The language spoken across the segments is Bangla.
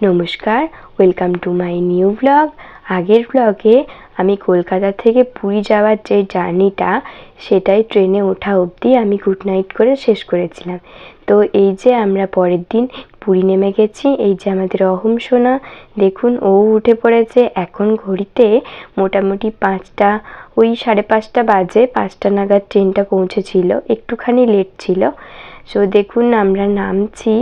নমস্কার, welcome to my new blog. আগের ব্লগে আমি কলকাতা থেকে পুরী যাওয়ার যে জার্নিটা সেটাই ট্রেনে ওঠা অবধি আমি গুড নাইট করে শেষ করেছিলাম। তো এই যে আমরা পরের দিন পুরী নেমে গেছি। এই যে আমাদের অহম সোনা, দেখুন ও উঠে পড়েছে। এখন ঘড়িতে মোটামুটি 5টা, ওই 5:30 বাজে। 5টা নাগাদ ট্রেনটা পৌঁছেছিল, একটুখানি লেট ছিল। সো দেখুন আমরা নামছি,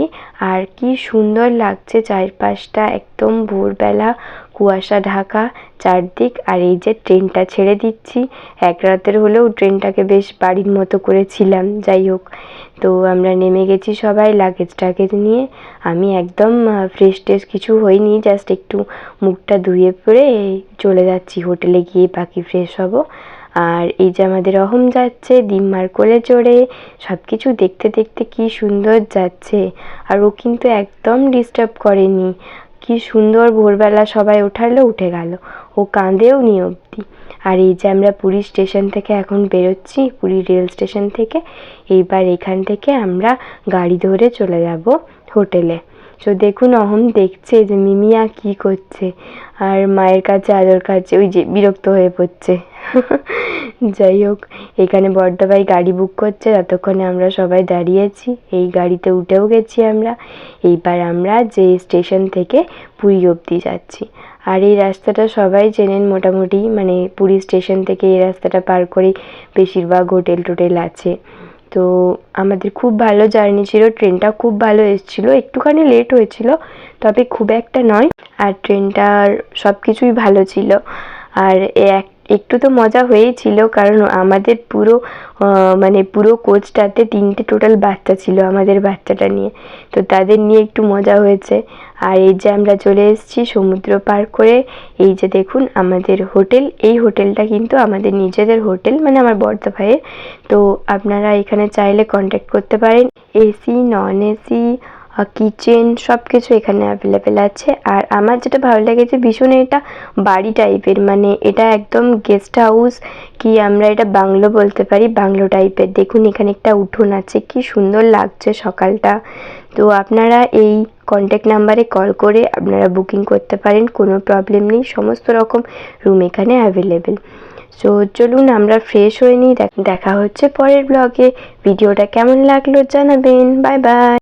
আর কি সুন্দর লাগছে চারপাশটা, একদম ভোরবেলা, কুয়াশা ঢাকা চারদিক। আর এই যে ট্রেনটা ছেড়ে দিচ্ছি, এক রাতের হলেও ট্রেনটাকে বেশ বাড়ির মতো করেছিলাম। যাই হোক, তো আমরা নেমে গেছি সবাই লাগেজ নিয়ে। আমি একদম ফ্রেশ ট্রেশ কিছু হইনি, জাস্ট একটু মুখটা ধুয়ে পরে চলে যাচ্ছি হোটেলে, গিয়ে বাকি ফ্রেশ হব। আর এই যে আমাদের অহম যাচ্ছে দিম্মার কোলে চড়ে। সব কিছু দেখতে দেখতে কি সুন্দর যাচ্ছে, আর ও কিন্তু একদম ডিস্টার্ব করেনি। কি সুন্দর ভোরবেলা সবাই ওঠালো, উঠে গেল, ও কাঁদেও নি অবধি। আর এই যে আমরা পুরী স্টেশন থেকে এখন বেরোচ্ছি, পুরী রেল স্টেশন থেকে। এইবার এখান থেকে আমরা গাড়ি ধরে চলে যাব হোটেলে। তো দেখুন অহম দেখছে যে মিমিয়া কি করছে, আর মায়ের কাছে আদর কাছে, ওই যে বিরক্ত হয়ে পড়ছে। যাই হোক, এখানে বড়দাভাই গাড়ি বুক করছে, ততক্ষণে আমরা সবাই দাঁড়িয়েছি। এই গাড়িতে উঠেও গেছি আমরা। এইবার আমরা যে স্টেশন থেকে পুরী অবধি যাচ্ছি। আর এই রাস্তাটা সবাই চেনেন মোটামুটি, মানে পুরী স্টেশন থেকে এই রাস্তাটা পার করেই বেশিরভাগ হোটেল টোটেল আছে। তো আমাদের খুব ভালো জার্নি ছিল, ট্রেনটা খুব ভালো এসেছিলো, একটুখানি লেট হয়েছিল তবে খুব একটা নয়। আর ট্রেনটার সব কিছুই ভালো ছিল। আর একটু তো মজা হয়েছিল, কারণ আমাদের পুরো কোচটাতে 3টে টোটাল বাচ্চা ছিল, আমাদের বাচ্চাটা নিয়ে, তো তাদের নিয়ে একটু মজা হয়েছে। আর এই যে আমরা চলে এসেছি সমুদ্র পার করে। এই যে দেখুন আমাদের হোটেল, এই হোটেলটা কিন্তু আমাদের নিজেদের হোটেল, মানে আমার বড়দা ভাইয়ের। তো আপনারা এখানে চাইলে কন্ট্যাক্ট করতে পারেন। এসি, নন এসি, কিচেন সব কিছু এখানে অ্যাভেলেবেল আছে। আর আমার যেটা ভালো লেগেছে ভীষণ, এটা বাড়ি টাইপের, মানে এটা একদম গেস্ট হাউস, কি আমরা এটা বাংলো বলতে পারি, বাংলো টাইপের। দেখুন এখানে একটা উঠোন আছে, কি সুন্দর লাগছে সকালটা। তো আপনারা এই কন্ট্যাক্ট নাম্বারে কল করে আপনারা বুকিং করতে পারেন, কোনো প্রবলেম নেই, সমস্ত রকম রুম এখানে অ্যাভেলেবেল। সো চলুন আমরা ফ্রেশ হয়ে নিই, দেখা হচ্ছে পরের ব্লগে। ভিডিওটা কেমন লাগলো জানাবেন। Bye bye.